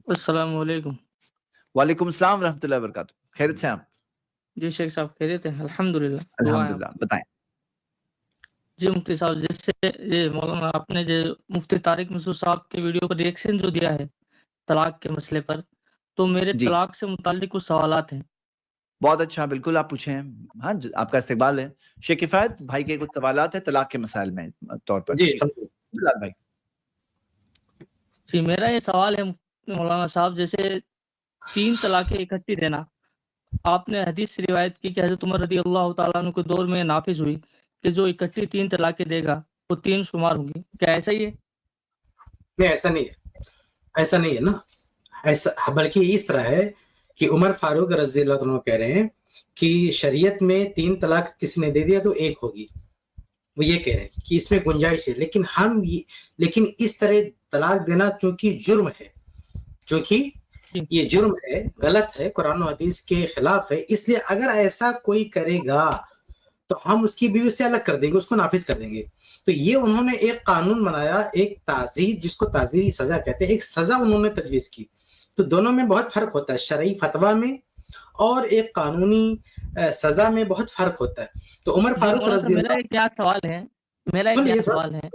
السلام علیکم. وعلیکم السلام ورحمۃ اللہ وبرکاتہ. خیریت سے ہیں آپ؟ جی شیخ صاحب خیریت ہے الحمدللہ. الحمدللہ. بتائیں. جی مفتی صاحب، جیسے یہ مولانا آپ نے جو مفتی طارق مسعود صاحب کے ویڈیو پر ریئیکشن جو دیا ہے طلاق کے مسئلے پر، تو میرے جی طلاق سے متعلق کچھ سوالات ہیں. بہت اچھا، بالکل آپ پوچھیں. ہاں آپ کا استقبال ہے. شیخ کفایت بھائی کے کچھ سوالات ہیں طلاق کے مسائل میں طور پر. جی بلال بھائی. جی میرا یہ سوال ہے مولانا صاحب، جیسے 3 طلاقیں اکٹھی دینا، آپ نے حدیث سے روایت کی کہ حضرت عمر رضی اللہ تعالیٰ عنہ کے دور میں نافذ ہوئی کہ جو اکٹھی 3 طلاقیں دے گا وہ 3 شمار ہوں گی. کیا ایسا ہی ہے؟ نہیں، ایسا نہیں ہے. ایسا نہیں ہے نا. ایسا بلکہ اس طرح ہے کہ عمر فاروق رضی اللہ عنہ کہہ رہے ہیں کہ شریعت میں 3 طلاق کسی نے دے دیا تو 1 ہوگی. وہ یہ کہہ رہے ہیں کہ اس میں گنجائش ہے، لیکن اس طرح طلاق دینا چونکہ جرم ہے، چونکہ یہ جرم ہے، غلط ہے، قرآن و حدیث کے خلاف ہے. اس لیے اگر ایسا کوئی کرے گا تو ہم اس کی بیوی سے الگ کر دیں گے، اس کو نافذ کر دیں گے. تو یہ انہوں نے ایک قانون بنایا، ایک تعزیر، جس کو تعزیری سزا کہتے ہیں، ایک سزا انہوں نے تجویز کی. تو دونوں میں بہت فرق ہوتا ہے، شرعی فتویٰ میں اور ایک قانونی سزا میں بہت فرق ہوتا ہے. تو عمر فاروق رضی میرا ایک کیا سوال ہے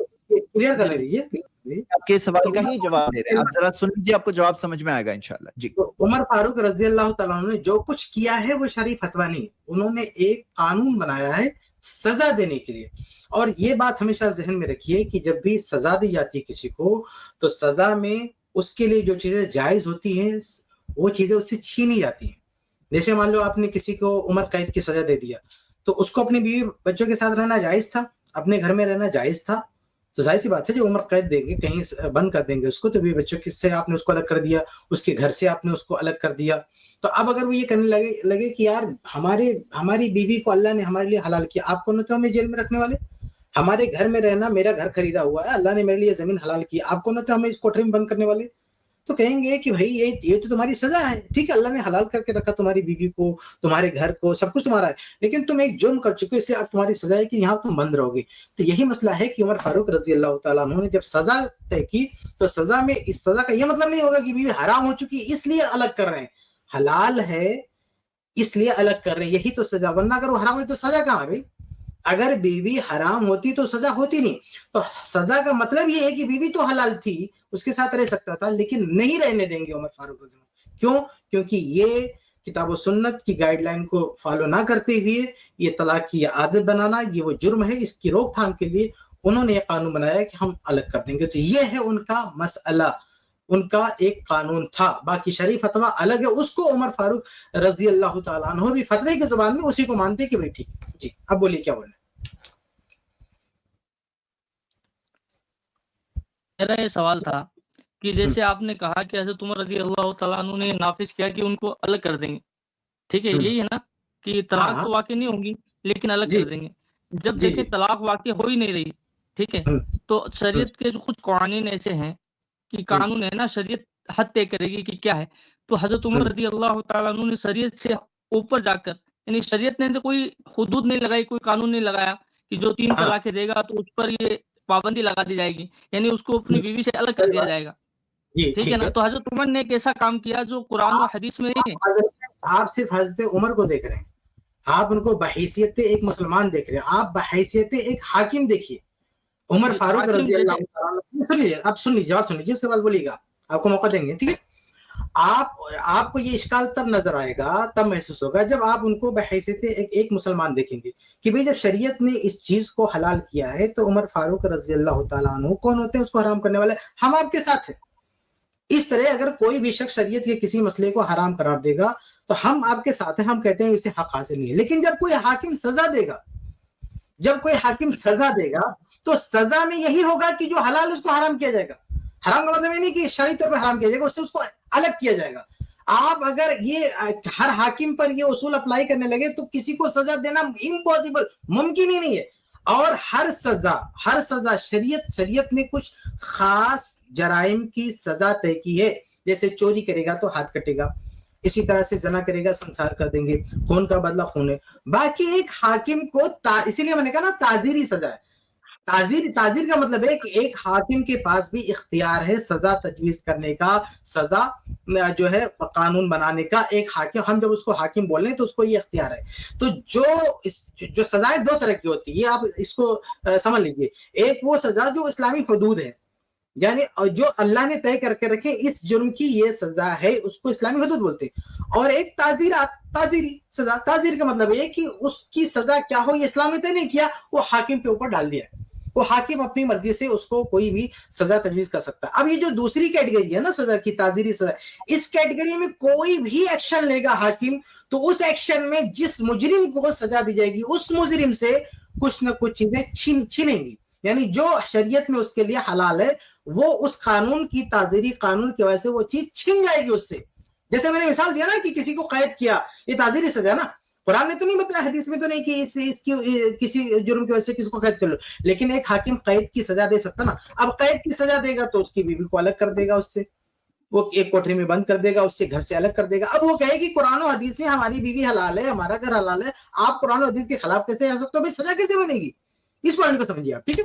کلیئر کرنے دیجیے. آپ کے سوال کا ہی جواب دے رہے ہیں، آپ ذرا سن لیجیے، آپ کو جواب سمجھ میں آئے گا انشاءاللہ. جی. تو عمر فاروق رضی اللہ تعالیٰ عنہ نے جو کچھ کیا ہے وہ شرعی فتویٰ نہیں، انہوں نے ایک قانون بنایا ہے سزا دینے کے لیے. اور یہ بات ہمیشہ ذہن میں رکھیے کہ جب بھی سزا دی جاتی ہے کسی کو، تو سزا میں اس کے لیے جو چیزیں جائز ہوتی ہیں وہ چیزیں اس سے چھینی جاتی ہیں. جیسے مان لو آپ نے کسی کو عمر قید کی سزا دے دیا، تو اس کو اپنی بیوی بچوں کے ساتھ رہنا جائز تھا، اپنے گھر میں رہنا جائز تھا. تو ظاہر سی بات ہے جو عمر قید دیں گے، کہیں بند کر دیں گے اس کو، تو بیوی بچوں سے آپ نے اس کو الگ کر دیا، اس کے گھر سے آپ نے اس کو الگ کر دیا. تو اب اگر وہ یہ کرنے لگے کہ یار ہماری بیوی کو اللہ نے ہمارے لیے حلال کیا، آپ کون ہوتے ہمیں جیل میں رکھنے والے؟ ہمارے گھر میں رہنا، میرا گھر خریدا ہوا ہے، اللہ نے میرے لیے زمین حلال کی، آپ کون ہوتے ہمیں اس کوٹری میں بند کرنے والے؟ تو کہیں گے کہ بھائی یہ تو تمہاری سزا ہے، ٹھیک ہے، اللہ نے حلال کر کے رکھا تمہاری بیوی کو، تمہارے گھر کو، سب کچھ تمہارا ہے، لیکن تم ایک جرم کر چکے، اس لیے اب تمہاری سزا ہے کہ یہاں تم بند رہو گے. تو یہی مسئلہ ہے کہ عمر فاروق رضی اللہ تعالیٰ عنہ نے جب سزا طے کی، تو سزا میں اس سزا کا یہ مطلب نہیں ہوگا کہ بیوی حرام ہو چکی اس لیے الگ کر رہے ہیں، حلال ہے اس لیے الگ کر رہے ہیں، یہی تو سزا. ورنہ اگر وہ حرام ہوئی تو سزا کہاں ہے بھائی؟ اگر بیوی حرام ہوتی تو سزا ہوتی نہیں. تو سزا کا مطلب یہ ہے کہ بیوی تو حلال تھی، اس کے ساتھ رہ سکتا تھا، لیکن نہیں رہنے دیں گے عمر فاروق رضی اللہ. کیوں؟ کیونکہ یہ کتاب و سنت کی گائیڈ لائن کو فالو نہ کرتے ہوئے یہ طلاق کی عادت بنانا، یہ وہ جرم ہے. اس کی روک تھام کے لیے انہوں نے یہ قانون بنایا کہ ہم الگ کر دیں گے. تو یہ ہے ان کا مسئلہ، ان کا ایک قانون تھا. باقی شرعی فتویٰ الگ ہے، اس کو عمر فاروق رضی اللہ تعالیٰ عنہ بھی فتوی کی زبان میں اسی کو مانتے کہ بھائی ٹھیک. جی اب بولیے کیا بولنا. میرا یہ سوال تھا کہ جیسے آپ نے کہا کہ حضرت عمر رضی اللہ تعالیٰ عنہ نے نافذ کیا کہ ان کو الگ کر دیں گے، ٹھیک ہے، یہی ہے نا کہ طلاق تو واقع نہیں ہوگی لیکن الگ کر دیں گے. جب دیکھیں طلاق واقع ہو ہی نہیں رہی، ٹھیک ہے، تو شریعت کے جو کچھ قوانین ایسے ہیں کہ قانون ہے نا، شریعت حد طے کرے گی کہ کیا ہے. تو حضرت عمر رضی اللہ تعالیٰ عنہ نے شریعت سے اوپر جا کر، یعنی شریعت نے تو کوئی حدود نہیں لگائی، کوئی قانون نہیں لگایا کہ جو 3 طلاقیں دے گا تو اس پر یہ پابندی لگا دی جائے گی، یعنی اس کو اپنی بیوی سے الگ کر دیا جائے گا، ٹھیک ہے نا. تو حضرت عمر نے ایک ایسا کام کیا جو قرآن و حدیث میں نہیں ہے. آپ صرف حضرت عمر کو دیکھ رہے ہیں، آپ ان کو بحیثیت ایک مسلمان دیکھ رہے ہیں، آپ بحیثیت ایک حاکم دیکھیے. عمر فاروق رضی اللہ عنہ، آپ سن لیجیے، جواب سن لیجیے، اس کے بعد بولیے گا، آپ کو موقع دیں گے، ٹھیک ہے. آپ کو یہ اشکال تب نظر آئے گا، تب محسوس ہوگا جب آپ ان کو بحیثیت ایک مسلمان دیکھیں گے کہ بھئی جب شریعت نے اس چیز کو حلال کیا ہے تو عمر فاروق رضی اللہ تعالیٰ عنہ کون ہوتے ہیں اس کو حرام کرنے والے؟ ہم آپ کے ساتھ ہیں. اس طرح اگر کوئی بھی شخص شریعت کے کسی مسئلے کو حرام قرار دے گا تو ہم آپ کے ساتھ ہیں، ہم کہتے ہیں اسے حق حاصل نہیں ہے. لیکن جب کوئی حاکم سزا دے گا، تو سزا میں یہی ہوگا کہ جو حلال اس کو حرام کیا جائے گا. حرام کا مطلب یہ نہیں کہ شرعی طور پہ حرام کیا جائے گا، اس سے اس کو الگ کیا جائے گا. آپ اگر یہ ہر حاکم پر یہ اصول اپلائی کرنے لگے تو کسی کو سزا دینا امپاسبل، ممکن ہی نہیں ہے. اور ہر سزا شریعت نے کچھ خاص جرائم کی سزا طے کی ہے. جیسے چوری کرے گا تو ہاتھ کٹے گا، اسی طرح سے زنا کرے گا سنسار کر دیں گے، خون کا بدلہ خون ہے. باقی ایک حاکم کو اسی لیے میں نے کہا نا تعزیری سزا ہے. تعزیر کا مطلب ہے کہ ایک حاکم کے پاس بھی اختیار ہے سزا تجویز کرنے کا، سزا جو ہے قانون بنانے کا. ایک حاکم، ہم جب اس کو حاکم بول رہے ہیں تو اس کو یہ اختیار ہے. تو جو سزائیں دو طرح کی ہوتی ہے، یہ آپ اس کو سمجھ لیجئے. ایک وہ سزا جو اسلامی حدود ہے، یعنی جو اللہ نے طے کر کے رکھے اس جرم کی یہ سزا ہے، اس کو اسلامی حدود بولتے ہیں. اور ایک تعزیری سزا. تعزیر کا مطلب یہ کہ اس کی سزا کیا ہو یہ اسلام نے طے نہیں کیا، وہ حاکم کے اوپر ڈال دیا. وہ حاکم اپنی مرضی سے اس کو کوئی بھی سزا تجویز کر سکتا ہے. اب یہ جو دوسری کیٹیگری ہے نا سزا کی، تعزیری سزا، اس کیٹیگری میں کوئی بھی ایکشن لے گا حاکم تو اس ایکشن میں جس مجرم کو سزا دی جائے گی اس مجرم سے کچھ نہ کچھ چیزیں چھینیں گی. یعنی جو شریعت میں اس کے لیے حلال ہے وہ اس قانون کی، تعزیری قانون کی وجہ سے وہ چیز چھین جائے گی اس سے. جیسے میں نے مثال دیا نا کہ کسی کو قید کیا، یہ تعزیری سزا نا. قرآن نے تو نہیں بتایا، حدیث میں تو نہیں کہ اس کی کسی جرم کی وجہ سے کسی کو قید کر لو، لیکن ایک حاکم قید کی سزا دے سکتا نا. اب قید کی سزا دے گا تو اس کی بیوی کو الگ کر دے گا، اس سے وہ ایک کوٹری میں بند کر دے گا، اس سے گھر سے الگ کر دے گا. اب وہ کہے کہ قرآن و حدیث میں ہماری بیوی حلال ہے، ہمارا گھر حلال ہے، آپ قرآن و حدیث کے خلاف کیسے آ سکتے ہو؟ بھائی سزا کیسے بنے گی؟ اس پوائنٹ کو سمجھیے آپ. ٹھیک ہے،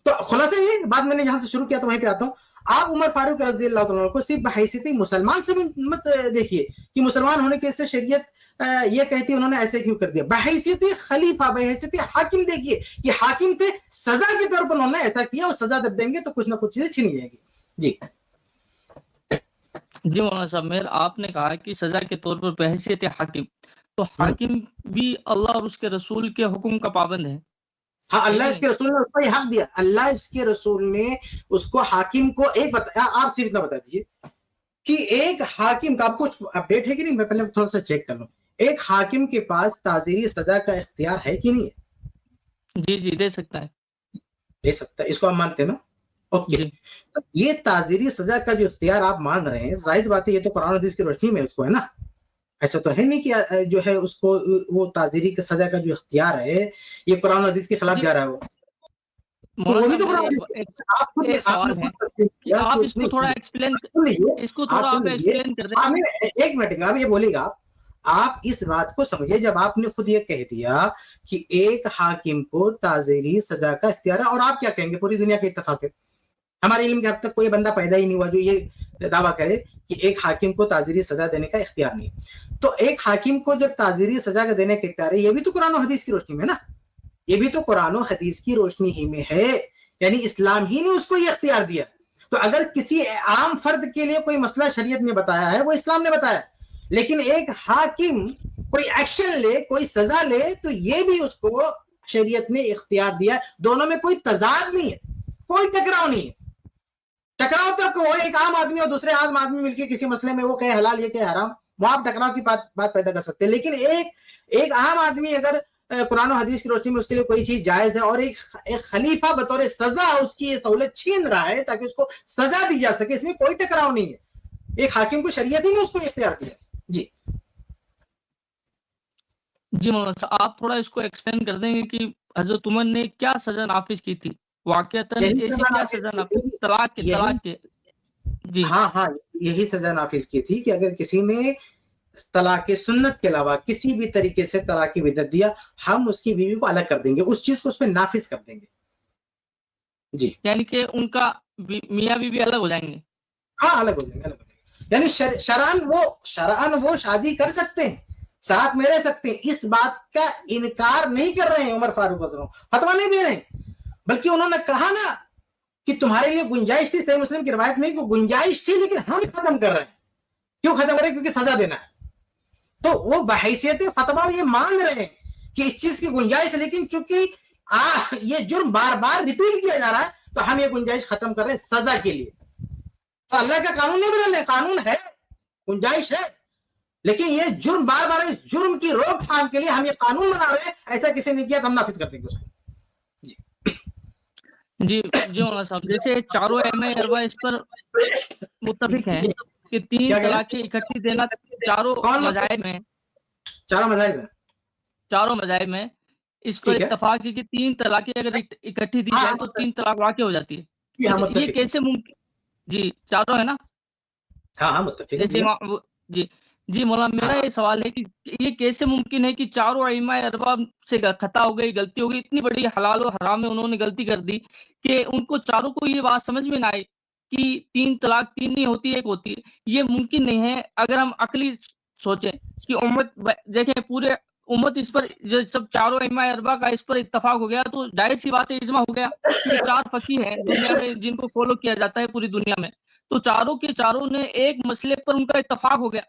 تو خلاصہ یہ بات میں نے جہاں سے شروع کیا تو وہیں پہ آتا ہوں. آپ عمر فاروق رضی اللہ تعالیٰ کو صرف بحیثیت مسلمان سے مت دیکھیے کہ مسلمان ہونے کے سے شریعت یہ کہتی ہے انہوں نے ایسے کیوں کر دیا. بحیثیت خلیفہ، بحیثیت حاکم دیکھیے کہ حاکم پہ سزا کے طور پر انہوں نے ایسا کیا، اور سزا جب دیں گے تو کچھ نہ کچھ چیزیں چھینی جائیں گی. جی مولانا صاحب میر، آپ نے کہا کہ سزا کے طور پر بحیثیت حاکم، تو حاکم بھی اللہ اور اس کے رسول کے حکم کا پابند ہے. ہاں، اللہ اس کے رسول نے اس کو یہ حق دیا. اللہ اس کے رسول نے اس کو حاکم کو ایک بتایا. آپ صرف اتنا بتا دیجیے کہ ایک حاکم کا، آپ کچھ اپڈیٹ ہے کہ نہیں؟ میں پہلے تھوڑا سا چیک کر لوں. ایک حاکم کے پاس تعزیری سزا کا اختیار ہے کہ نہیں ہے؟ جی دے سکتا ہے. دے سکتا ہے، اس کو آپ مانتے ہیں نا؟ اوکے. یہ تعزیری سزا کا جو اختیار آپ مان رہے ہیں، ظاہر بات ہے یہ تو قرآن حدیث کی روشنی میں اس کو ہے نا. ایسا تو ہے نہیں کہ جو ہے اس کو وہ تعزیری سزا کا جو اختیار ہے یہ قرآن حدیث کے خلاف جا رہا ہے. وہ بھی تو قرآن ایک منٹ آپ یہ بولیے گا، آپ اس بات کو سمجھے جب آپ نے خود یہ کہہ دیا کہ ایک حاکم کو تعزیری سزا کا اختیار ہے، اور آپ کیا کہیں گے؟ پوری دنیا کا اتفاق ہے، ہمارے علم کے اب تک کوئی بندہ پیدا ہی نہیں ہوا جو یہ دعویٰ کرے کہ ایک حاکم کو تعزیری سزا دینے کا اختیار نہیں. تو ایک حاکم کو جب تعزیری سزا کا دینے کا اختیار ہے، یہ بھی تو قرآن و حدیث کی روشنی میں نا، یہ بھی تو قرآن و حدیث کی روشنی ہی میں ہے. یعنی اسلام ہی نے اس کو یہ اختیار دیا. تو اگر کسی عام فرد کے لیے کوئی مسئلہ شریعت نے بتایا ہے وہ اسلام نے بتایا، لیکن ایک حاکم کوئی ایکشن لے، کوئی سزا لے، تو یہ بھی اس کو شریعت نے اختیار دیا. دونوں میں کوئی تضاد نہیں ہے، کوئی ٹکراؤ نہیں ہے. ٹکراؤ تک وہ ایک عام آدمی اور دوسرے عام آدمی مل کے کسی مسئلے میں وہ کہے حلال یہ کہے حرام، وہ آپ ٹکراؤ کی بات پیدا کر سکتے ہیں. لیکن ایک عام آدمی اگر قرآن و حدیث کی روشنی میں اس کے لیے کوئی چیز جائز ہے اور ایک خلیفہ بطور سزا اس کی یہ سہولت چھین رہا ہے تاکہ اس کو سزا دی جا سکے، اس میں کوئی ٹکراؤ نہیں ہے. ایک حاکم کو شریعت ہی نے اس کو اختیار دیا. جی مولانا آپ تھوڑا اس کو ایکسپلین کر دیں گے کہ حضرت عمر نے کیا سزا نافذ کی تھی واقعتاً؟ ایسی کیا سزا نافذ؟ طلاق کے جی ہاں یہی سزا نافذ کی تھی کہ اگر کسی نے طلاق سنت کے علاوہ کسی بھی طریقے سے طلاق بدعت دیا، ہم اس کی بیوی کو الگ کر دیں گے، اس چیز کو اس پہ نافذ کر دیں گے. جی یعنی کہ ان کا میاں بیوی الگ ہو جائیں گے؟ ہاں الگ ہو جائیں گے. یعنی شرعاً وہ شادی کر سکتے ہیں، ساتھ میں رہ سکتے ہیں، اس بات کا انکار نہیں کر رہے ہیں عمر فاروق رضی اللہ عنہ، فتویٰ نہیں دے رہے ہیں، بلکہ انہوں نے کہا نا کہ تمہارے لیے گنجائش تھی. صحیح مسلم کی روایت میں کہ گنجائش تھی لیکن ہم ختم کر رہے ہیں. کیوں ختم کر رہے ہیں؟ کیونکہ سزا دینا ہے. تو وہ بحیثیت فتویٰ یہ مان رہے ہیں کہ اس چیز کی گنجائش ہے، لیکن چونکہ یہ جرم بار بار ریپیٹ کیا جا رہا ہے تو ہم یہ گنجائش ختم کر رہے ہیں سزا کے لیے. تو اللہ کا قانون نہیں بدل رہے، قانون ہے، گنجائش ہے، لیکن یہ جرم بار بار اس جرم کی روک تھام کے لیے ہم یہ قانون بنا رہے ہیں. ایسا کسی نے کیا تو ہم نافذ کر دیں گے اس کو. جی مولانا صاحب، جیسے چاروں ائمہ اربعہ اس پر متفق ہیں کہ 3 طلاقیں اکٹھی دینا چاروں مذاہب میں اس پر اتفاق ہے کہ 3 طلاقیں اگر اکٹھی دی جائے تو 3 طلاق واقع ہو جاتی ہے. یہ کیسے ممکن؟ جی چاروں ہے نا؟ ہاں متفق. جی جی مولانا میرا یہ سوال ہے کہ یہ کیسے ممکن ہے کہ چاروں ائمہ ارباب سے خطا ہو گئی، غلطی ہو گئی، اتنی بڑی حلال و حرام میں انہوں نے غلطی کر دی کہ ان کو چاروں کو یہ بات سمجھ میں نہ آئے کہ 3 طلاق 3 نہیں ہوتی، 1 ہوتی ہے. یہ ممکن نہیں ہے. اگر ہم عقلی سوچیں کہ امت دیکھیں پورے امت اس پر سب چاروں ائمہ اربعہ کا اس پر اتفاق ہو گیا تو ظاہر سی بات ہے اجماع ہو گیا کہ 4 فقیہ ہیں دنیا میں جن کو فالو کیا جاتا ہے پوری دنیا میں، تو چاروں کے چاروں نے ایک مسئلے پر ان کا اتفاق ہو گیا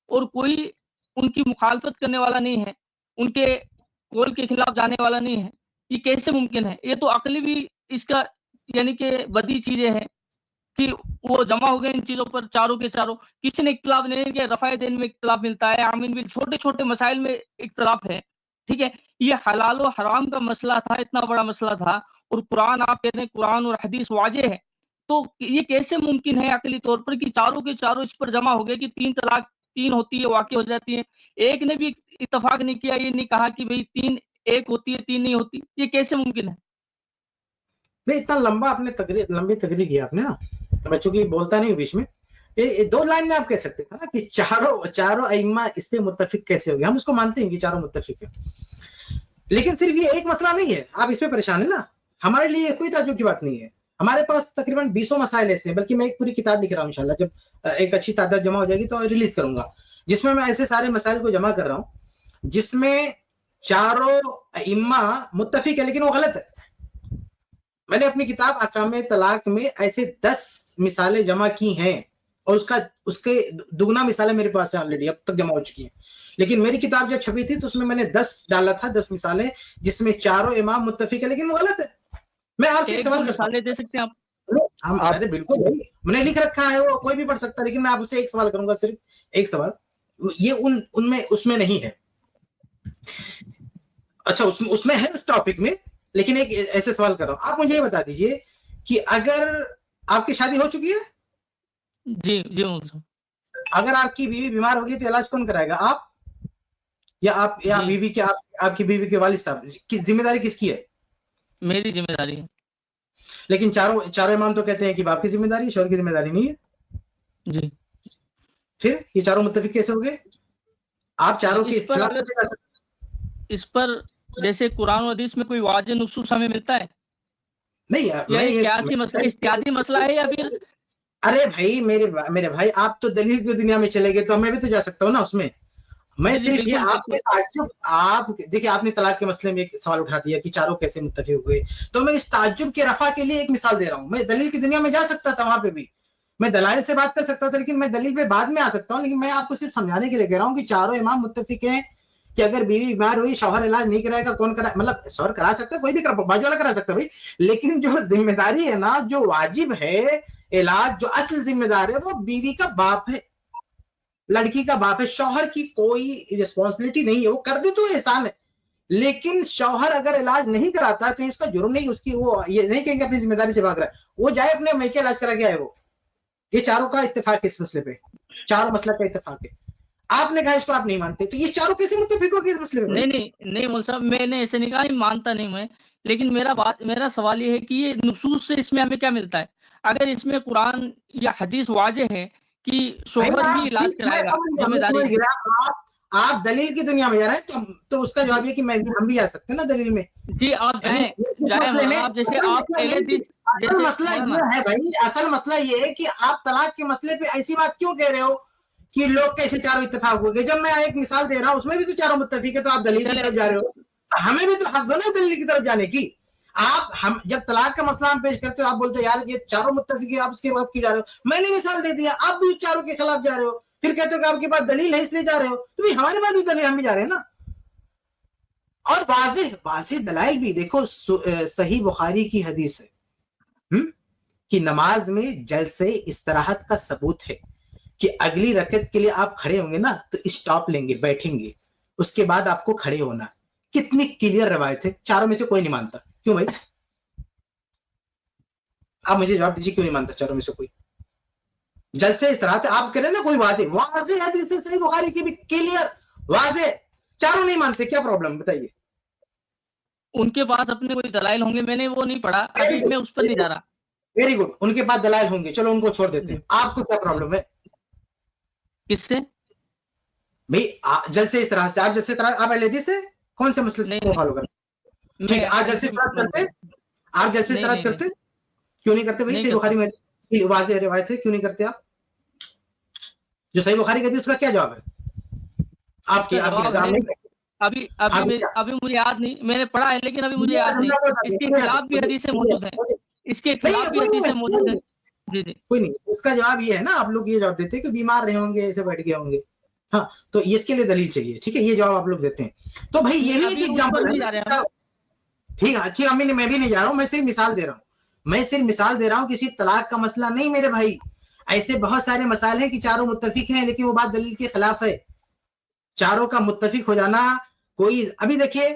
اور کوئی ان کی مخالفت کرنے والا نہیں ہے، ان کے قول کے خلاف جانے والا نہیں ہے. یہ کیسے ممکن ہے؟ یہ تو عقلی بھی اس کا یعنی کہ بدی چیزیں ہیں کہ وہ جمع ہو گئے ان چیزوں پر چاروں کے چاروں. کسی نے اختلاف نہیں ہے کہ رفع دین میں اختلاف ملتا ہے، آمین بھی چھوٹے چھوٹے مسائل میں اختلاف ہے. ٹھیک ہے، یہ حلال و حرام کا مسئلہ تھا، اتنا بڑا مسئلہ تھا، اور قرآن آپ کہتے ہیں قرآن اور حدیث واضح ہے. تو یہ کیسے ممکن ہے عقلی طور پر کہ چاروں کے چاروں اس پر جمع ہو گئے کہ 3 طلاق 3 ہوتی ہے، واقع ہو جاتی ہے. ایک نے بھی اتفاق نہیں کیا، یہ نہیں کہا کہ بھئی 3 1 ہوتی ہے 3 نہیں ہوتی. یہ کیسے ممکن ہے؟ نہیں اتنا لمبا آپ نے لمبی تقریر کیا آپ نے نا، میں چونکہ بولتا نہیں ہوں بیچ میں. 2 لائن میں آپ کہہ سکتے تھے نا کہ چاروں ائمہ اس سے متفق کیسے ہو گئے. ہم اس کو مانتے ہیں کہ چاروں متفق ہیں، لیکن صرف یہ ایک مسئلہ نہیں ہے. آپ اس پہ پریشان ہیں نا، ہمارے لیے کوئی تعجب کی بات نہیں ہے. ہمارے پاس تقریباً 20 مسائل ایسے ہیں، بلکہ میں ایک پوری کتاب لکھ رہا ہوں انشاءاللہ. جب ایک اچھی تعداد جمع ہو جائے گی تو ریلیز کروں گا، جس میں ایسے سارے مسائل کو جمع کر رہا ہوں جس میں چاروں ائمہ متفق ہے لیکن وہ غلط ہے. میں نے اپنی کتاب احکام طلاق میں ایسے 10 مثالیں جمع کی ہیں، اور اس کے دگنا مثالیں میرے پاس ہیں آلریڈی، اب تک جمع ہو چکی ہیں. لیکن میری کتاب جب چھپی تھی تو اس میں نے 10 ڈالا تھا، 10 مثالیں جس میں چاروں امام متفق ہے لیکن وہ غلط ہے. میں آپ سے ایک سوال کرتا مثالیں دے سکتے ہیں آپ؟ ارے بالکل میں نے لکھ رکھا ہے، وہ کوئی بھی پڑھ سکتا ہے، لیکن میں آپ سے ایک سوال کروں گا، صرف ایک سوال. یہ ان میں اس میں نہیں ہے. اچھا اس میں ہے اس ٹاپک میں، لیکن ایک ایسے سوال کر رہا ہوں. آپ مجھے یہ بتا دیجئے کہ اگر آپ کی شادی ہو چکی ہے، جی جی، اگر آپ کی بیوی بیمار ہوگی تو علاج کون کرائے گا؟ آپ یا بیوی کے آپ کی بیوی کے والد صاحب؟ ذمہ داری کس کی ہے؟ میری ذمہ داری ہے. لیکن چاروں امام تو کہتے ہیں کہ باپ کی ذمہ داری، شوہر کی ذمہ داری نہیں ہے. جی، پھر یہ چاروں متفق کیسے ہو گئے؟ آپ چاروں کے خلاف اس پر جیسے قرآن و حدیث میں کوئی واضح نصوص ہمیں ملتا ہے؟ نہیں، اجتہادی مسئلہ ہے یا پھر؟ ارے بھائی میرے بھائی، آپ تو دلیل کی دنیا میں چلے گئے تو میں بھی تو جا سکتا ہوں نا اس میں. میں صرف یہ آپ دیکھیں، آپ نے طلاق کے مسئلے میں ایک سوال اٹھا دیا کہ چاروں کیسے متفق ہوئے، تو میں اس تعجب کے رفع کے لیے ایک مثال دے رہا ہوں. میں دلیل کی دنیا میں جا سکتا تھا، وہاں پہ بھی میں دلائل سے بات کر سکتا تھا، لیکن میں دلیل پہ بعد میں آ سکتا ہوں. لیکن میں آپ کو صرف سمجھانے کے لیے کہہ رہا ہوں کہ چاروں امام متفق ہیں کہ اگر بیوی بیمار ہوئی، شوہر علاج نہیں کرائے گا، کون کرائے؟ مطلب شوہر کرا سکتا ہے، کوئی بھی باجو والا کرا سکتا ہے بھائی، لیکن جو ذمہ داری ہے نا، جو واجب ہے علاج، جو اصل ذمہ دار ہے وہ بیوی کا باپ ہے، لڑکی کا باپ ہے. شوہر کی کوئی ریسپانسبلٹی نہیں ہے، وہ کر دے تو احسان ہے، لیکن شوہر اگر علاج نہیں کراتا تو اس کا جرم نہیں، اس کی وہ یہ نہیں کہیں گے اپنی ذمہ داری سے بھاگ رہا ہے، وہ جائے اپنے میکے علاج کرا کے آئے. وہ یہ چاروں کا اتفاق ہے اس مسئلے پہ، چاروں مسئلہ کا اتفاق ہے. آپ نے کہا اس کو آپ نہیں مانتے، تو یہ چاروں کیسے متفق ہو گئے اس مسئلے میں؟ نہیں مول صاحب، میں نے ایسے نہیں کہا، مانتا نہیں میں، لیکن میرا سوال یہ ہے کہ یہ نصوص سے اس میں ہمیں کیا ملتا ہے؟ اگر اس میں قرآن یا حدیث واضح ہے کہ شوہر بھی علاج کرائے گا، ذمہ داری. آپ دلیل کی دنیا میں جا رہے ہیں تو اس کا جواب یہ کہ ہم بھی آ سکتے ہیں نا دلیل میں. جی آپ جائیں جیسے آپ اصل مسئلہ یہ ہے بھائی، اصل مسئلہ یہ ہے کہ آپ طلاق کے مسئلے پہ ایسی بات کیوں کہہ رہے ہو کہ لوگ کیسے چاروں اتفاق ہو گئے؟ جب میں ایک مثال دے رہا ہوں اس میں بھی تو چاروں متفق ہے، تو آپ دلیل کی طرف جا رہے ہو. ہمیں بھی تو حق دو نا دلیل کی طرف جانے کی. ہم جب طلاق کا مسئلہ ہم پیش کرتے ہو، آپ بولتے ہو یار یہ چاروں متفق ہے، آپ اس کے خلاف کیوں جا رہے ہو؟ میں نے مثال دے دیا، آپ بھی چاروں کے خلاف جا رہے ہو، پھر کہتے ہو کہ آپ کے پاس دلیل ہے اس لیے جا رہے ہو. تو ہمارے پاس بھی دلیل، ہم بھی جا رہے ہیں نا. اور واضح دلائل بھی دیکھو. صحیح بخاری کی حدیث ہے کہ نماز میں جلسے استراحت کا ثبوت ہے کہ اگلی رکعت کے لیے آپ کھڑے ہوں گے نا تو اسٹاپ لیں گے، بیٹھیں گے، اس کے بعد آپ کو کھڑے ہونا. کتنی کلیئر روایت ہے، چاروں میں سے کوئی نہیں مانتا. کیوں بھائی؟ آپ مجھے جواب دیجیے، کیوں نہیں مانتا چاروں میں سے کوئی؟ جلسے استراحت آپ کہہ رہے ہیں نا کوئی واضح حدیث ہے، صحیح بخاری کی بھی کلیئر واضح، چاروں نہیں مانتے، کیا پرابلم بتائیے؟ ان کے پاس اپنے کوئی دلائل ہوں گے، میں نے وہ نہیں پڑھا، ابھی میں اس پر نہیں جا رہا. ویری گڈ، ان کے پاس دلائل ہوں گے، چلو ان کو چھوڑ دیتے ہیں. آپ کو کیا پرابلم ہے؟ کس سے؟ بھائی جلسے اس طرح سے آپ جلسے طرح آپ اہل حدیث سے کون سے مسئلے کو فالو کرتے؟ ٹھیک ہے، آپ جلسے طرح کرتے، آپ جلسے طرح کرتے کیوں نہیں کرتے بھائی؟ صحیح بخاری میں واضح روایت ہے، کیوں نہیں کرتے آپ؟ جو صحیح بخاری کہتی ہے اس کا کیا جواب ہے آپ کی؟ ابھی مجھے یاد نہیں، میں نے پڑھا ہے لیکن ابھی مجھے یاد نہیں. اس کے خلاف بھی حدیثیں موجود ہیں، اس کے خلاف بھی حدیثیں موجود ہیں. جی جی کوئی نہیں، اس کا جواب یہ ہے نا، آپ لوگ یہ جواب دیتے ہیں کہ بیمار رہے ہوں گے، ایسے بیٹھ گئے ہوں گے. ہاں تو اس کے لیے دلیل چاہیے، ٹھیک ہے، یہ جواب آپ لوگ دیتے ہیں. تو بھائی یہی ایک ایگزامپل ہے. ٹھیک ہے، ٹھیک ہے، میں بھی نہیں جا رہا ہوں، میں صرف مثال دے رہا ہوں. میں صرف مثال دے رہا ہوں کہ صرف طلاق کا مسئلہ نہیں میرے بھائی، ایسے بہت سارے مسائل ہیں کہ چاروں متفق ہیں لیکن وہ بات دلیل کے خلاف ہے. چاروں کا متفق ہو جانا کوئی، ابھی دیکھیے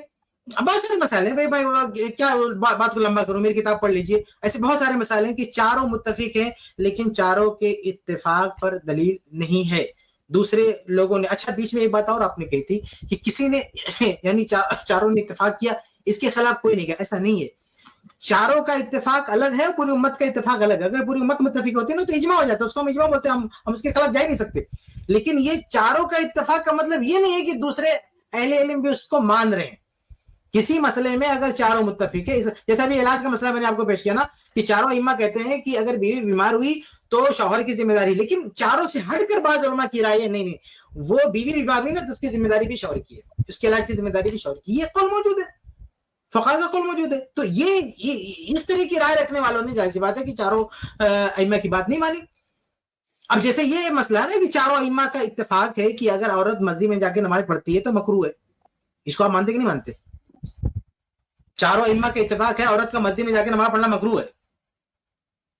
بہت سارے مسائل ہیں بھائی کیا بات کو لمبا کروں، میری کتاب پڑھ لیجئے. ایسے بہت سارے مسائل ہیں کہ چاروں متفق ہیں لیکن چاروں کے اتفاق پر دلیل نہیں ہے. دوسرے لوگوں نے، اچھا بیچ میں ایک بات اور آپ نے کہی تھی کہ کسی نے یعنی چاروں نے اتفاق کیا، اس کے خلاف کوئی نہیں گیا. ایسا نہیں ہے، چاروں کا اتفاق الگ ہے، پوری امت کا اتفاق الگ ہے. اگر پوری امت متفق ہوتی ہے نا تو اجماع ہو جاتا ہے، اس کو ہم اجماع بولتے ہیں، ہم اس کے خلاف جا ہی نہیں سکتے. لیکن یہ چاروں کا اتفاق کا مطلب یہ نہیں ہے کہ دوسرے اہل علم بھی اس کو مان رہے ہیں. کسی مسئلے میں اگر چاروں متفق ہے، جیسا بھی علاج کا مسئلہ میں نے آپ کو پیش کیا نا کہ چاروں ائمہ کہتے ہیں کہ اگر بیوی بیمار ہوئی تو شوہر کی ذمہ داری، لیکن چاروں سے ہٹ کر بعض علماء کی رائے ہے نہیں، وہ بیوی بیمار ہوئی نا تو اس کی ذمہ داری بھی شوہر کی ہے، اس کے علاج کی ذمہ داری بھی شوہر کی. یہ قول موجود ہے، فقہ کا قول موجود ہے. تو یہ اس طرح کی رائے رکھنے والوں نے، ظاہر سی بات ہے کہ چاروں ائمہ کی بات نہیں مانی. اب جیسے یہ مسئلہ ہے نا کہ چاروں ائمہ کا اتفاق ہے کہ اگر عورت مسجد میں جا کے نماز پڑھتی ہے تو مکروہ ہے. اس کو آپ مانتے کہ نہیں مانتے؟ چاروں ائمہ کا اتفاق ہے عورت کا مسجد میں جا کے نماز پڑھنا مکروہ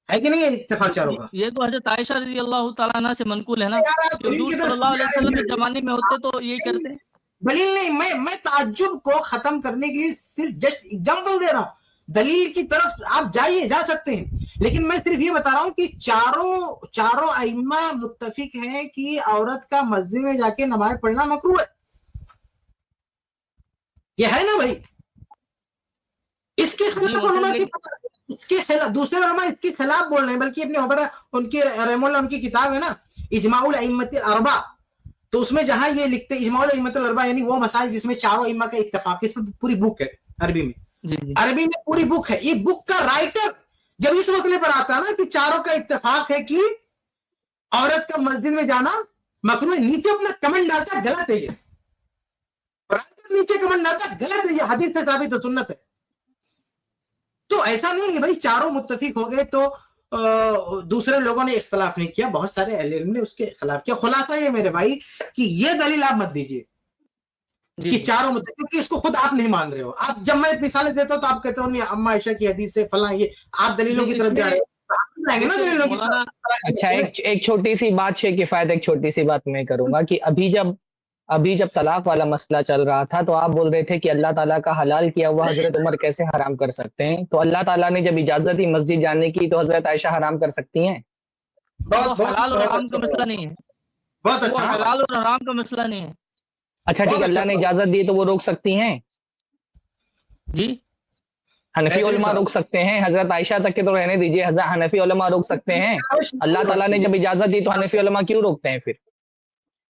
ہے کہ نہیں؟ اتفاق چاروں کا. یہ تو حضرت عائشہ رضی اللہ تعالیٰ عنہ سے منقول ہے نا کہ حضور صلی اللہ علیہ وسلم کے زمانے میں ہوتے تو یہی کرتے. دلیل نہیں، میں تعجب کو ختم کرنے کے لیے صرف جسٹ ایگزامپل دے رہا ہوں. دلیل کی طرف آپ جائیے، جا سکتے ہیں، لیکن میں صرف یہ بتا رہا ہوں کہ چاروں ائمہ متفق ہیں کہ عورت کا مسجد میں جا کے نماز پڑھنا مکروہ ہے. یہ ہے نا بھائی؟ اس کے خلاف علماء کی، اس کے خلاف دوسرے علماء اس کے خلاف بول رہے ہیں، بلکہ ابن عبرہ ان کی رحمہ اللہ ان کی کتاب ہے نا اجماع الائمۃ الاربعہ، تو اس میں جہاں یہ لکھتے اجماع الائمۃ الاربعہ یعنی وہ مسائل جس میں چاروں ائمہ کا اتفاق، اس میں پوری بک ہے عربی میں، عربی میں پوری بک ہے. یہ بک کا رائٹر جب اس مسئلے پر آتا ہے نا کہ چاروں کا اتفاق ہے کہ عورت کا مسجد میں جانا مکروہ، نیچے اپنا کمنٹ ڈالتا ہے غلط ہے. یہ رائٹر نیچے کمنٹ ڈالتا ہے غلط ہے، یہ حدیث سے ثابت ہے، سنت ہے. تو ایسا نہیں ہے بھائی چاروں متفق ہو گئے تو دوسرے لوگوں نے اختلاف نہیں کیا، بہت سارے اہل علم نے اس کے خلاف کیا. خلاصہ یہ میرے بھائی کہ یہ دلیل آپ مت دیجیے کہ چاروں متفق، کیونکہ اس کو خود آپ نہیں مان رہے ہو. آپ جب میں مثالیں دیتا ہوں تو آپ کہتے ہو نہیں اما عائشہ کی حدیث سے فلاں، یہ آپ دلیلوں کی طرف جا رہے ہو. اچھا ایک چھوٹی سی بات شیخ کفایت، ایک چھوٹی سی بات میں کروں گا کہ ابھی جب طلاق والا مسئلہ چل رہا تھا تو آپ بول رہے تھے کہ اللہ تعالیٰ کا حلال کیا ہوا حضرت عمر کیسے حرام کر سکتے ہیں؟ تو اللہ تعالیٰ نے جب اجازت دی مسجد جانے کی تو حضرت عائشہ حرام کر سکتی ہیں؟ حلال اور حرام کا مسئلہ نہیں ہے، بہت اچھا، حلال اور حرام کا مسئلہ نہیں ہے. اچھا ٹھیک ہے، اللہ نے اجازت دی تو وہ روک سکتی ہیں؟ جی حنفی علماء روک سکتے ہیں، حضرت عائشہ تک کے تو رہنے دیجئے، حنفی علماء روک سکتے ہیں. اللہ تعالیٰ نے جب اجازت دی تو حنفی علماء کیوں روکتے ہیں پھر؟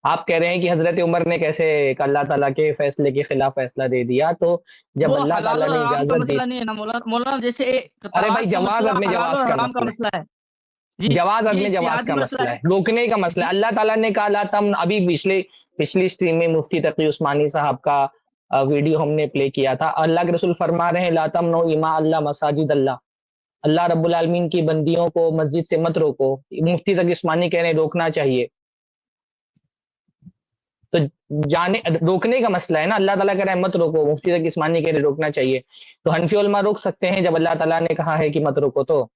آپ کہہ رہے ہیں کہ حضرت عمر نے کیسے اللہ تعالیٰ کے فیصلے کے خلاف فیصلہ دے دیا، تو جب اللہ تعالیٰ نے اجازت دی، مولانا جیسے ارے بھائی جواز عدم جواز کا مسئلہ ہے، جواز عدم جواز کا مسئلہ ہے، روکنے کا مسئلہ ہے. اللہ تعالیٰ نے کہا لا تم، ابھی پچھلی سٹریم میں مفتی تقی عثمانی صاحب کا ویڈیو ہم نے پلے کیا تھا. اللہ کے رسول فرما رہے ہیں لا تمنعوا اماء اللہ مساجد اللہ، اللہ رب العالمین کی بندیوں کو مسجد سے مت روکو. مفتی تقی عثمانی کہہ رہے ہیں روکنا چاہیے. تو روکنے کا مسئلہ ہے نا، اللہ تعالیٰ کہہ رہے ہیں مت روکو، مفتی تقی عثمانی کہہ رہے ہیں روکنا چاہیے. تو حنفی علماء روک سکتے ہیں جب اللہ تعالیٰ نے کہا ہے کہ مت روکو تو؟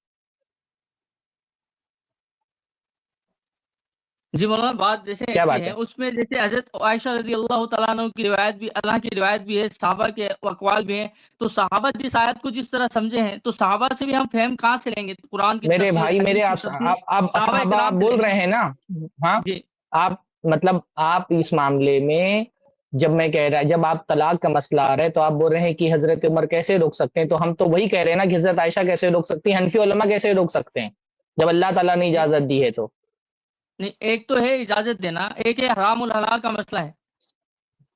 جی مولانا بات جیسے ایسی ہے، اس میں جیسے حضرت عائشہ رضی اللہ تعالیٰ عنہ کی روایت بھی، اللہ کی روایت بھی ہے، صحابہ کے اقوال بھی ہیں. تو صحابہ جس آیت کو جس طرح سمجھے ہیں تو صحابہ سے بھی ہم فہم کہاں سے لیں گے؟ قرآن کی میرے بھائی، میرے آپ صحابہ بول رہے ہیں نا، ہاں آپ مطلب آپ اس معاملے میں جب میں کہہ رہا، جب آپ طلاق کا مسئلہ آ رہا ہے تو آپ بول رہے ہیں کہ حضرت عمر کیسے روک سکتے ہیں، تو ہم تو وہی کہہ رہے ہیں نا کہ حضرت عائشہ کیسے روک سکتی ہیں، حنفی علماء کیسے روک سکتے ہیں جب اللہ تعالیٰ نے اجازت دی ہے؟ تو نہیں، ایک تو ہے اجازت دینا، ایک ہے حرام الحلال کا مسئلہ ہے.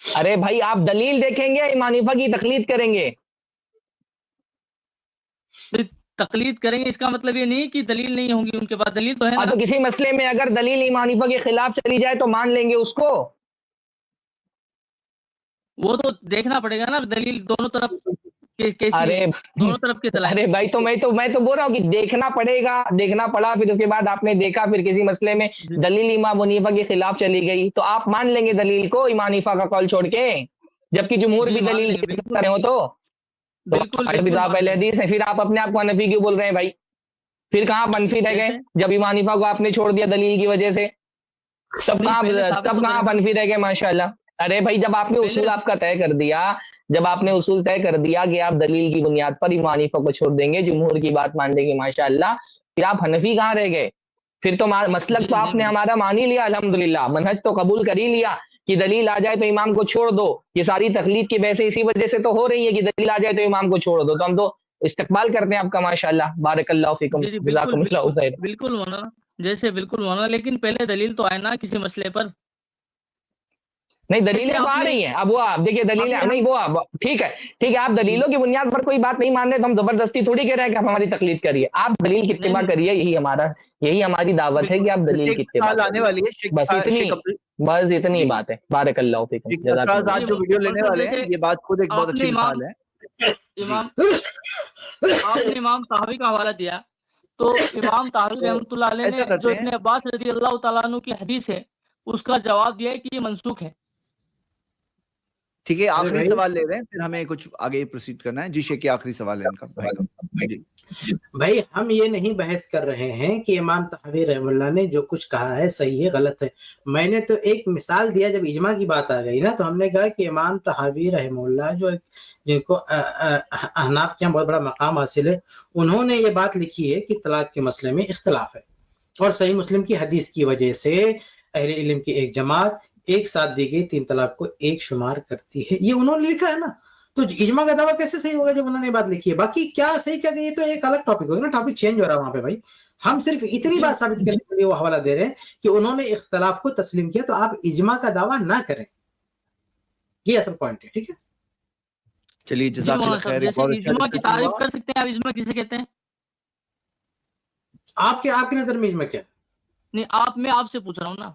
ارے بھائی آپ دلیل دیکھیں گے امام حنیفہ کی تقلید کریں گے؟ تقلید کریں گے اس کا مطلب یہ نہیں کہ دلیل نہیں ہوں گی ان کے پاس، دلیل تو ہے نا. تو کسی مسئلے میں اگر دلیل امام حنیفہ کے خلاف چلی جائے تو مان لیں گے اس کو؟ وہ تو دیکھنا پڑے گا نا دلیل دونوں طرف کیسی ہے، دونوں طرف کے دلائل. ارے بھائی تو میں تو بول رہا ہوں کہ دیکھنا پڑے گا، دیکھنا پڑا، پھر اس کے بعد آپ نے دیکھا پھر کسی مسئلے میں دلیل امام حنیفہ کے خلاف چلی گئی تو آپ مان لیں گے دلیل کو امام حنیفہ کا قول چھوڑ کے، جبکہ جمہور بھی دلیل کر رہے ہو تو پہلے حدیث ہے. پھر آپ اپنے آپ کو حنفی کیوں بول رہے ہیں بھائی؟ پھر کہاں منفی رہ گئے جب امام حنیفہ کو آپ نے چھوڑ دیا دلیل کی وجہ سے؟ تب کہاں منفی رہ گئے ماشاءاللہ؟ ارے بھائی جب آپ نے اصول آپ کا طے کر دیا، جب آپ نے اصول طے کر دیا کہ آپ دلیل کی بنیاد پر امام حنیفہ کو چھوڑ دیں گے، جمہور کی بات مان لیں گے ماشاءاللہ، پھر آپ حنفی کہاں رہ گئے؟ پھر تو مسلک تو آپ نے ہمارا مان ہی لیا الحمدللہ، منہج تو قبول کر ہی لیا کہ دلیل آ جائے تو امام کو چھوڑ دو. یہ ساری تقلید کی بحثیں اسی وجہ سے تو ہو رہی ہے کہ دلیل آ جائے تو امام کو چھوڑ دو. تو ہم تو استقبال کرتے ہیں آپ کا ماشاءاللہ. بارک اللہ فیکم، جزاکم اللہ خیر. بالکل مولانا، جیسے بالکل مولانا، لیکن پہلے دلیل تو آئے نا کسی مسئلے پر. نہیں دلیلیں تو آ رہی ہیں. اب وہ آپ دیکھیے دلیلیں نہیں، وہ ٹھیک ہے آپ دلیلوں کی بنیاد پر کوئی بات نہیں مان رہے تو ہم زبردستی تھوڑی کہہ رہے ہیں کہ آپ ہماری تقلید کریے. آپ دلیل کی اتباع کریے، یہی ہماری دعوت ہے کہ آپ دلیل کی اتباع کریے. بس اتنی بات ہے. بارک اللہ فیکم. جو ویڈیو لینے والے ہیں یہ بات خود ایک بہت اچھی مثال ہے. آپ نے امام طحاوی کا حوالہ دیا تو امام طحاوی رحمۃ اللہ علیہ نے جو ابن عباس رضی اللہ تعالیٰ عنہ کی حدیث ہے اس کا جواب دیا ہے کہ یہ منسوخ ہے. ٹھیک ہے آخری سوال لے رہے ہیں پھر ہمیں کچھ آگے پروسیڈ کرنا ہے. جی شیخ آخری سوال ہے ان کا بھائی کا. جی بھائی ہم یہ نہیں بحث کر رہے ہیں کہ امام طحاوی رحمہ اللہ نے جو کچھ کہا ہے صحیح ہے غلط ہے. میں نے تو ایک مثال دیا جب اجماع کی بات آ گئی نا تو ہم نے کہا کہ امام طحاوی رحمہ اللہ جو جن کو احناف کے بہت بڑا مقام حاصل ہے، انہوں نے یہ بات لکھی ہے کہ طلاق کے مسئلے میں اختلاف ہے اور صحیح مسلم کی حدیث کی وجہ سے اہل علم کی ایک جماعت ایک ساتھ دی گئی 3 طلاق کو ایک شمار کرتی ہے. یہ انہوں نے لکھا ہے نا، تو اجماع کا دعویٰ کیسے صحیح ہوگا جب انہوں نے بات لکھی ہے؟ باقی کیا صحیح کیا گئی یہ تو ایک الگ ٹاپک ہوگا نا، ٹاپک چینج ہو رہا ہے وہاں پہ. بھائی ہم صرف اتنی بات ثابت کرنے کے لیے وہ حوالہ دے رہے ہیں کہ انہوں نے اختلاف کو تسلیم کیا، تو آپ اجماع کا دعویٰ نہ کریں، یہ اصل پوائنٹ ہے. ٹھیک ہے چلیے جزاک اللہ خیر. اجماع کی تعریف کر سکتے ہیں آپ؟ اجماع کسے کہتے ہیں آپ کی نظر میں اجماع کیا؟ نہیں میں آپ سے پوچھ رہا ہوں نا.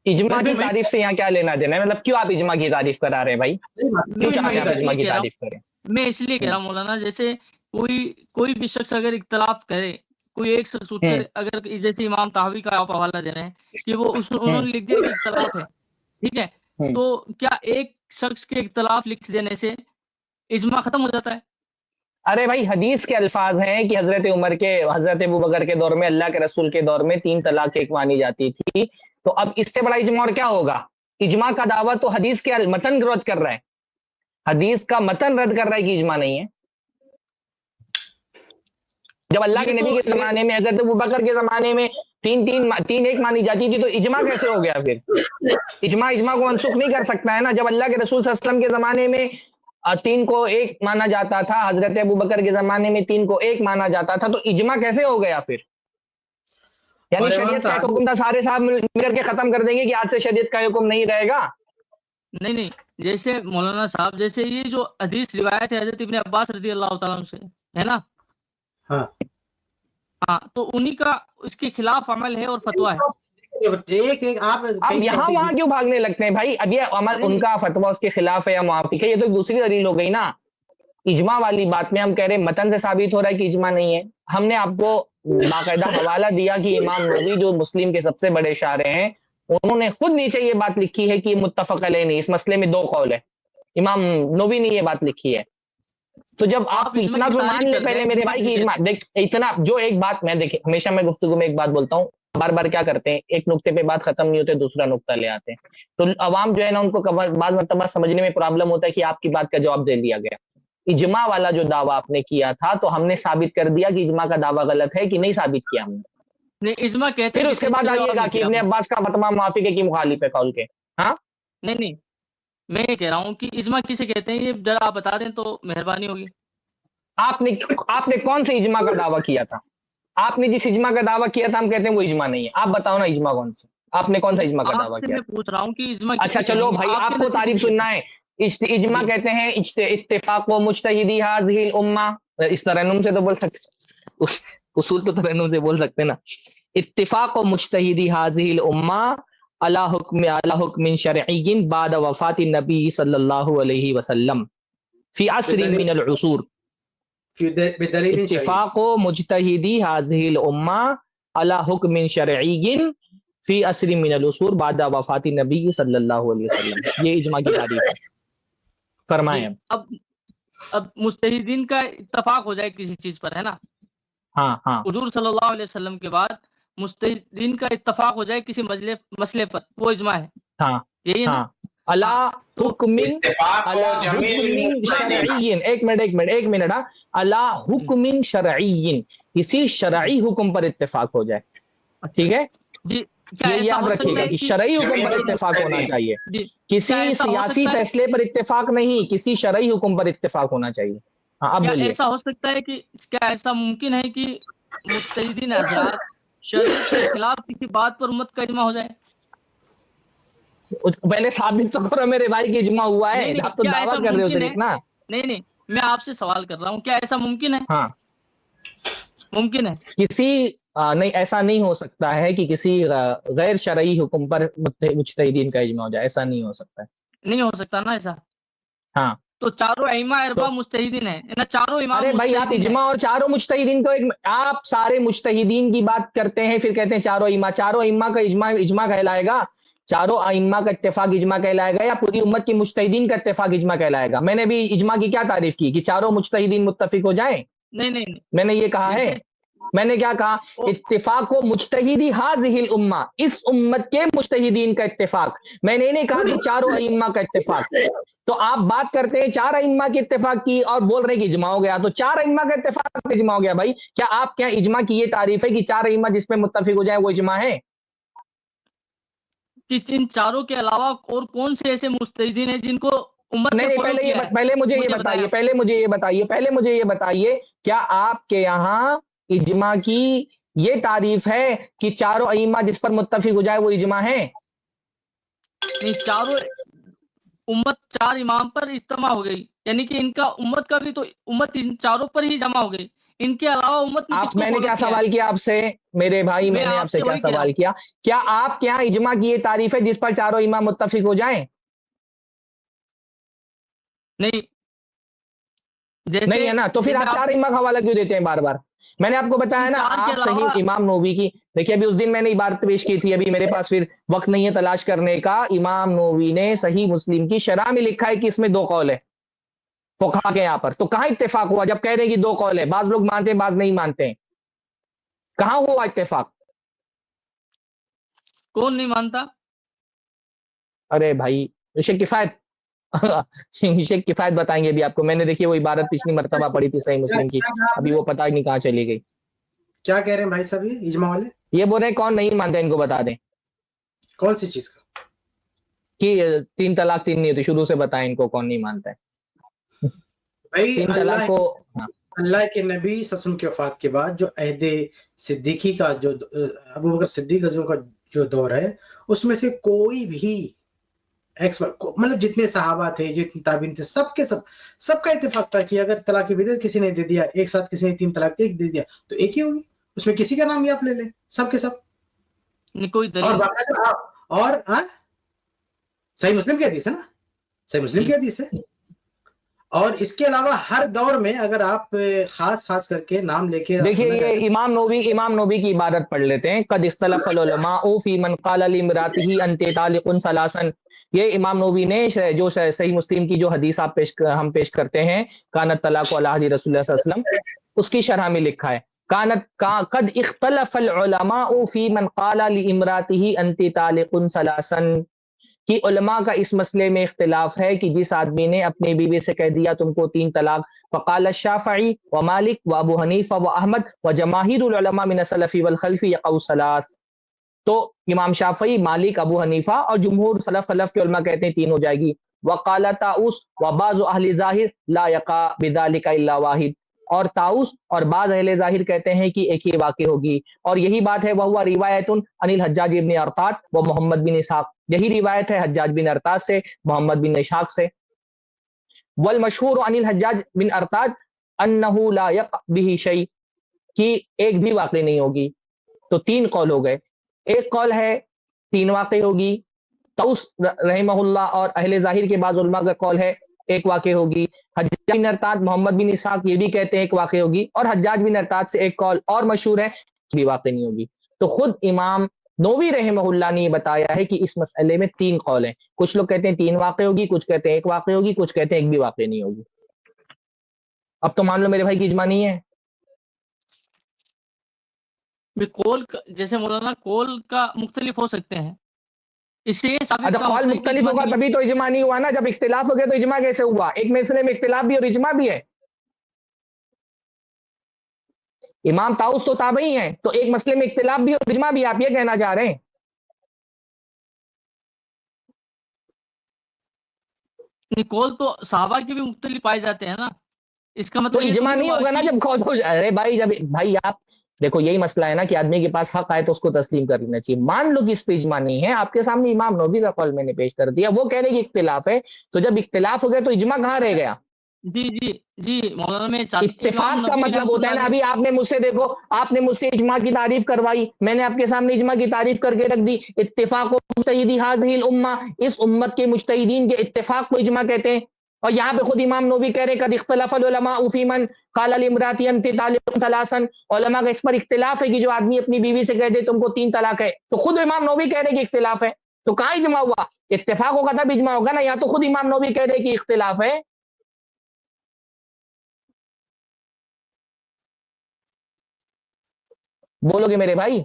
اجماع کی تعریف سے یہاں کیا لینا دینا ہے؟ مطلب کیوں آپ اجماع کی تعریف کرا رہے ہیں بھائی؟ کیوں چاہتے ہیں آپ اجماع کی تعریف کریں؟ میں اس لیے کہہ رہا ہوں مولانا، جیسے کوئی بھی شخص اگر اختلاف کرے، کوئی ایک شخص اٹھ کر اگر جیسے امام طحاوی کا آپ حوالہ دے رہے ہیں کہ وہ انہوں نے لکھ دیا کہ اختلاف ہے، ٹھیک ہے، تو کیا ایک شخص کے اختلاف لکھ دینے سے اجماع ختم ہو جاتا ہے؟ ارے بھائی حدیث کے الفاظ ہیں کہ حضرت ابوبکر کے دور میں، اللہ کے رسول کے دور میں 3 طلاق ایک مانی جاتی تھی. تو اب اس سے بڑا اجماع اور کیا ہوگا؟ اجماع کا دعویٰ تو حدیث کے متن رد کر رہا ہے، حدیث کا متن رد کر رہا ہے کہ اجماع نہیں ہے. جب اللہ کے نبی کے زمانے میں، حضرت ابوبکر کے زمانے میں 3 ایک مانی جاتی تھی تو اجماع کیسے ہو گیا؟ پھر اجماع کو منسوخ نہیں کر سکتا ہے نا. جب اللہ کے رسول صلی اللہ علیہ وسلم کے زمانے میں 3 کو 1 مانا جاتا تھا، حضرت ابوبکر کے زمانے میں 3 کو 1 مانا جاتا تھا، تو اجماع کیسے ہو گیا پھر؟ یعنی شریعت کا حکم تھا، سارے صاحب مل کر کے ختم کر دیں گے کہ آج سے شریعت کا حکم نہیں رہے گا. نہیں، جیسے مولانا صاحب جیسے یہ جو حدیث روایت ہے حضرت ابن عباس رضی اللہ تعالیٰ عنہ سے ہے نا، ہاں تو انہی کا اس کے خلاف عمل ہے اور فتویٰ ہے. اب یہاں وہاں کیوں بھاگنے لگتے ہیں بھائی؟ اب یہ عمل ان کا فتویٰ اس کے خلاف ہے یا موافق ہے، یہ تو دوسری دلیل ہو گئی نا. اجماع والی بات میں ہم کہہ رہے ہیں متن سے ثابت ہو رہا ہے کہ اجماع نہیں ہے. ہم نے آپ کو باقاعدہ حوالہ دیا کہ امام نووی جو مسلم کے سب سے بڑے شارح ہیں، انہوں نے خود نیچے یہ بات لکھی ہے کہ متفق علیہ نہیں، اس مسئلے میں 2 قول ہے. امام نووی نے یہ بات لکھی ہے. تو جب آپ اتنا تو مان لے پہلے میرے بھائی کی اجماع دیکھ، اتنا جو ایک بات میں دیکھیں، ہمیشہ میں گفتگو میں ایک بات بولتا ہوں، بار بار کیا کرتے ہیں، ایک نقطے پہ بات ختم نہیں ہوتے دوسرا نقطہ لے آتے ہیں، تو عوام جو ہے نا ان کو بعض مرتبہ سمجھنے میں پرابلم ہوتا ہے کہ آپ کی بات کا جواب دے دیا گیا. اجماع والا جو دعویٰ آپ نے کیا تھا تو ہم نے ثابت کر دیا کہ اجماع کا دعویٰ غلط ہے کہ نہیں ثابت کیا ہم نے. اجماع کہتے پھر اس کے بعد آئیے گا کہ ابن عباس کا فتویٰ موافق ہے کہ مخالف ہے قول کے. ہاں نہیں میں یہ کہہ رہا ہوں کہ اجماع کسے کہتے ہیں، یہ ذرا آپ بتا دیں تو مہربانی ہوگی. آپ نے کون سے اجماع کا دعویٰ کیا تھا؟ آپ نے جس اجماع کا دعویٰ کیا تھا ہم کہتے ہیں وہ اجماع نہیں ہے. آپ بتاؤ نا اجماع کون سے؟ آپ نے کون سا اجماع کا آپ دعویٰ سے کیا؟ میں پوچھ رہا ہوں کہ اجماع اچھا کسے چلو کہیں گے؟ بھائی آپ کے کو نزدیک تعریف کسے؟ سننا ہے. اجماع جی کہتے ہیں اتفاق و مجتہدی هذه الامہ. اس ترنم سے تو بول سکتے، اصول تو ترنم سے بول سکتے نا. اتفاق و مجتہدی هذه الامہ علی حکم شرعی بعد وفات النبی صلی اللہ علیہ وسلم فی عصر من العصور. بدلیل شرعی. اتفاق و مجتہدی هذه الامہ علی حکم شرعی فی عصر من العصور بعد وفات نبی صلی اللہ علیہ وسلم. یہ اجماع کی تعریف ہے. فرمائیں. جی اب مجتہدین کا اتفاق ہو جائے کسی چیز پر، ہے نا؟ ہاں ہاں حضور صلی اللہ علیہ وسلم کے بعد مجتہدین کا اتفاق ہو جائے کسی مسئلے پر، وہ اجماع ہے. ہاں یہی ہے نا؟ ہاں. اللہ حکم اتفاق و جمیع شرعی. ایک منٹ. اللہ حکم شرعی، کسی شرعی حکم پر اتفاق ہو جائے. ٹھیک ہے، جی کیا یہ ایسا یاد ہو رکھیے سکتا گا ہے کہ کہ شرعی حکم پر اتفاق ہونا چاہیے. جی کسی کیا ایسا ہو سیاسی سکتا ہے فیصلے پر اتفاق نہیں، کسی شرعی حکم پر اتفاق ہونا چاہیے. ہاں اب کیا بولیے. ایسا ہو سکتا ہے کہ کیا ایسا ممکن ہے کہ مجتہدین حضرات شریعت کے خلاف کسی بات پر امت کا اجماع ہو جائے؟ پہلے ثابت تو کرو میرے بھائی کہ اجماع ہوا ہے. نہیں آپ تو کیا دعویٰ ایسا کر رہے ہو ممکن ہے؟ صرف نا. نہیں میں آپ سے سوال کر رہا ہوں، کیا ایسا ممکن ہے؟ ہاں ممکن ہے. کسی نہیں، ایسا نہیں ہو سکتا ہے کہ کسی غیر شرعی حکم پر مجتہدین کا اجماع ہو جائے. ایسا نہیں ہو سکتا ہے. نہیں ہو سکتا نا ایسا. ہاں تو چاروں ائمہ اربعہ مجتہدین ہیں نا، چاروں امام ارے بھائی آپ مجتہدین ہیں. اجماع اور چاروں مجتہدین کو آپ سارے مجتہدین کی بات کرتے ہیں، پھر کہتے ہیں چاروں ائمہ کا اجماع کہلائے گا. چاروں ائمہ کا اتفاق اجماع کہلائے گا یا پوری امت کی مجتہدین کا اتفاق اجماع کہلائے گا؟ میں نے بھی اجماع کی کیا تعریف کی کہ چاروں مجتہدین متفق ہو جائیں. نہیں میں نے یہ کہا ہے. جیسے میں نے کیا کہا؟ اتفاق و مجتہدی هذه الامہ، اس امت کے مجتہدین کا اتفاق. میں نے نہیں کہا کہ چاروں ائمہ کا اتفاق. تو آپ بات کرتے ہیں چار ائمہ کے اتفاق کی اور بول رہے ہیں کہ اجماع ہو گیا. تو چار ائمہ کا اتفاق اجماع ہو گیا. بھائی کیا اجماع کی یہ تعریف ہے کہ چار ائمہ جس پہ متفق ہو جائیں وہ اجماع ہے؟ کہ ان چاروں کے علاوہ اور کون سے ایسے مجتہدین ہیں جن کو امت نے نہیں فالو کیا ہے؟ پہلے مجھے یہ بتائیے کیا آپ کے یہاں اجماع کی یہ تعریف ہے کہ چاروں ائمہ جس پر متفق ہو جائے وہ اجماع ہے؟ نہیں، چاروں امت چار امام پر اجتماع ہو گئی، یعنی کہ ان کا امت کا بھی تو امت ان چاروں پر ہی جمع ہو گئی. ان کے علاوہ امت نے کس کو میں نے فالو کیا کیا ہے؟ سوال کیا آپ سے میرے بھائی؟ میں نے آپ سے کیا وہی سوال کیا؟ کیا آپ کے یہاں اجماع کی یہ تعریف ہے جس پر چاروں امام متفق ہو جائیں؟ نہیں جیسے نہیں ہے نا. تو پھر آپ چار ائمہ کا حوالہ کیوں دیتے ہیں بار بار؟ میں نے آپ کو بتایا نا، چار کے آپ صحیح علاوہ امام نووی کی دیکھیے. ابھی اس دن میں نے عبارت پیش کی تھی، ابھی میرے پاس پھر وقت نہیں ہے تلاش کرنے کا. امام نووی نے صحیح مسلم کی شرح میں لکھا ہے کہ اس میں دو قول ہے فقہا کے یہاں پر. تو کہاں اتفاق ہوا جب کہہ رہے ہیں کہ دو قول ہے؟ بعض لوگ مانتے ہیں بعض نہیں مانتے ہیں. کہاں ہوا اتفاق؟ کون نہیں مانتا؟ ارے بھائی شیخ کفایت بتائیں گے ابھی آپ کو. میں نے دیکھیے وہ عبارت پچھلی مرتبہ پڑھی تھی صحیح مسلم کی، ابھی وہ پتہ نہیں کہاں چلی گئی. کیا کہہ رہے ہیں بھائی صاحب یہ اجماع والے؟ یہ بول رہے ہیں کون نہیں مانتے ان کو بتا دیں کون سی چیز کا؟ کہ 3 طلاق 3 نہیں ہوتی. شروع سے بتائیں ان کو کون نہیں مانتا ہے. بھائی 3 طلاق کو اللہ کے نبی صلی اللہ علیہ وسلم کی وفات کے بعد جو عہد صدیقی کا جو ابو بکر صدیق رضی اللہ عنہ کا جو دور ہے، اس میں سے کوئی بھی مطلب جتنے صحابہ تھے جتنے تابعین تھے سب کا اتفاق تھا کہ اگر طلاق بدعت کسی نے دے دیا ایک ساتھ، کسی نے 3 طلاق ایک دے دیا تو ایک ہی ہوگی. اس میں کسی کا نام ہی آپ لے لیں، سب کے سب. کوئی دلیل اور صحیح مسلم کی حدیث ہے نا، صحیح مسلم کی حدیث ہے. اور اس کے علاوہ ہر دور میں اگر آپ خاص کر کے نام لے کے دیکھیے یہ امام نووی کی عبارت پڑھ لیتے ہیں. قد اختلف العلماء فی من قال لامرأته انت طالق ثلاثا. یہ امام نووی نے جو صحیح مسلم کی جو حدیث ہم پیش کرتے ہیں کانت طلاق علی عہد رسول اللہ صلی اللہ علیہ وسلم، اس کی شرح میں لکھا ہے قد اختلف العلماء فی من قال لامرأته انت طالق ثلاثا، کہ علماء کا اس مسئلے میں اختلاف ہے کہ جس آدمی نے اپنی بیوی سے کہہ دیا تم کو 3 طلاق. فقال الشافعی و مالک و ابو حنیفہ و احمد و جماہیر العلماء من السلف والخلف یقع الثلاث. تو امام شافعی، مالک، ابو حنیفہ اور جمہور سلف خلف کے علماء کہتے ہیں 3 ہو جائے گی. وقال طاؤس و بعض اہل ظاہر لا یقع بذلک الا واحد. اور طاؤس اور بعض اہل ظاہر کہتے ہیں کہ ایک ہی واقع ہوگی، اور یہی بات ہے وہ روایت عن الحجاج ابن ارطاد و محمد بن اسحاق، یہی روایت ہے حجاج بن ارطاد سے، محمد بن اسحاق سے۔ والمشہور عن الحجاج بن ارطاد انہ لا یقع به شیء، کہ ایک بھی واقع نہیں ہوگی۔ تو تین قول ہو گئے، ایک قول ہے تین واقع ہوگی، طاؤس رحمہ اللہ اور اہل ظاہر کے بعض علماء کا قول ہے ایک واقع ہوگی، حجاج بن ارطاد محمد بن اسحاق یہ بھی کہتے ہیں ایک واقع ہوگی، اور حجاج بن ارطاد سے ایک قول اور مشہور ہے بھی واقع نہیں ہوگی۔ تو خود امام نووی رحمہ اللہ نے یہ بتایا ہے کہ اس مسئلے میں تین قول ہیں، کچھ لوگ کہتے ہیں تین واقع ہوگی، کچھ کہتے ہیں ایک واقع ہوگی، کچھ کہتے ہیں ایک بھی واقع نہیں ہوگی۔ اب تو مان لو میرے بھائی کی اجماع نہیں ہے۔ قول جیسے مولانا قول کا مختلف ہو سکتے ہیں، اس سے یہ ثابت اگر قول مختلف ہوگا تبھی تو اجماع نہیں ہوا نا، جب اختلاف ہو گیا تو اجماع کیسے ہوا؟ ایک مسئلے میں اختلاف بھی اور اجماع بھی ہے۔ امام طاؤس تو تابعی ہیں، تو ایک مسئلے میں اختلاف بھی اور اجماع بھی، آپ یہ کہنا چاہ رہے ہیں؟ قول تو صحابہ کے بھی مختلف پائے جاتے ہیں نا، اس کا تو مطلب اجماع نہیں ہوگا نا جب قول ہو جائے۔ ارے بھائی جب بھائی آپ دیکھو یہی مسئلہ ہے نا کہ آدمی کے پاس حق آئے تو اس کو تسلیم کر لینا چاہیے۔ مان لو کہ اس پہ اجماع نہیں ہے، آپ کے سامنے امام نووی کا قول میں نے پیش کر دیا، وہ کہہ رہے کہ اختلاف ہے، تو جب اختلاف ہو گیا تو اجماع کہاں رہ گیا؟ جی مولانا میں اتفاق کا مطلب ہوتا ہے نا، ابھی آپ نے مجھ سے دیکھو، آپ نے مجھ سے اجماع کی تعریف کروائی، میں نے آپ کے سامنے اجماع کی تعریف کر کے رکھ دی۔ اتفاق مجتہدی هذه الامہ، اس امت کے مجتہدین کے اتفاق کو اجماع کہتے ہیں۔ اور یہاں پہ خود امام نووی کہہ رہے قد اختلف العلماء فی من قال لامرأۃ انت طالق ثلاثا، علماء کا اس پر اختلاف ہے کہ جو آدمی اپنی بیوی سے کہہ دے تم کو 3 طلاق ہے، تو خود امام نووی کہہ رہے کہ اختلاف ہے، تو کہاں اجماع ہوا؟ اتفاق ہوگا تب اجماع ہوگا نا، یہاں تو خود امام نووی کہہ رہے کہ اختلاف ہے۔ بولو گے میرے بھائی؟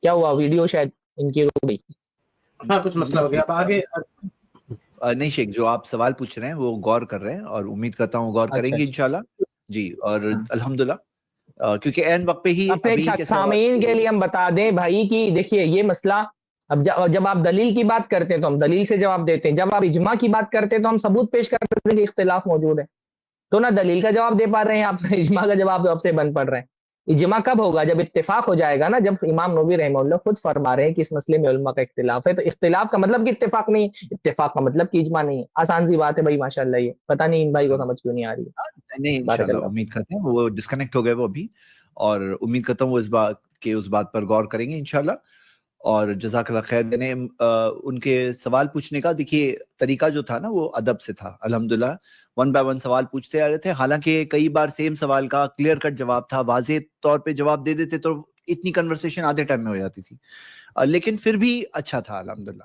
کیا ہوا؟ ویڈیو شاید ان کی رک گئی۔ ہاں کچھ مسئلہ ہو گیا، اب آگے نہیں شیخ، جو آپ سوال پوچھ رہے ہیں وہ غور کر رہے ہیں، اور امید کرتا ہوں غور کریں گے انشاءاللہ جی، اور الحمدللہ کیونکہ عین وقت پہ ہی ابھی سامعین کے لیے ہم بتا دیں بھائی کہ دیکھیے یہ مسئلہ، اب جب آپ دلیل کی بات کرتے ہیں تو ہم دلیل سے جواب دیتے ہیں، جب آپ اجماع کی بات کرتے ہیں تو ہم ثبوت پیش کرتے ہیں کہ اختلاف موجود ہے، تو نہ دلیل کا جواب دے پا رہے ہیں آپ، اجماع کا جواب آپ سے بن پڑ رہے ہیں۔ اجماع کب ہوگا؟ جب اتفاق ہو جائے گا نا، جب امام نووی رحمہ اللہ خود فرما رہے ہیں کہ اس مسئلے میں علماء کا اختلاف ہے، تو اختلاف کا مطلب کہ اتفاق نہیں، اتفاق کا مطلب کہ اجماع نہیں ہے۔ آسان سی بات ہے بھائی، ماشاءاللہ۔ یہ پتہ نہیں ان بھائی کو سمجھ کیوں نہیں آ رہی ہے۔ نہیں انشاءاللہ امید کرتے ہیں وہ ڈسکنیکٹ ہو گئے وہ ابھی، اور امید کرتا ہوں وہ اس بات پر غور کریں گے انشاءاللہ، اور جزاک اللہ خیر۔ یعنی ان کے سوال پوچھنے کا دیکھیے طریقہ جو تھا نا وہ ادب سے تھا، الحمدللہ 1 by 1 سوال پوچھتے آ رہے تھے، حالانکہ کئی بار سیم سوال کا کلیئر کٹ جواب تھا، واضح طور پہ جواب دے دیتے تو اتنی کنورسیشن آدھے ٹائم میں ہو جاتی تھی، لیکن پھر بھی اچھا تھا الحمدللہ۔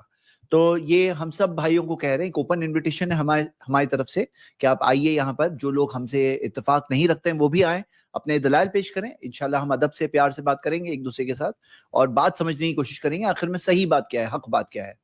تو یہ ہم سب بھائیوں کو کہہ رہے ہیں کہ اوپن انویٹیشن ہے ہماری طرف سے کہ آپ آئیے یہاں پر، جو لوگ ہم سے اتفاق نہیں رکھتے ہیں وہ بھی آئیں، اپنے دلائل پیش کریں، انشاءاللہ ہم ادب سے پیار سے بات کریں گے ایک دوسرے کے ساتھ، اور بات سمجھنے کی کوشش کریں گے آخر میں صحیح بات کیا ہے، حق بات کیا ہے۔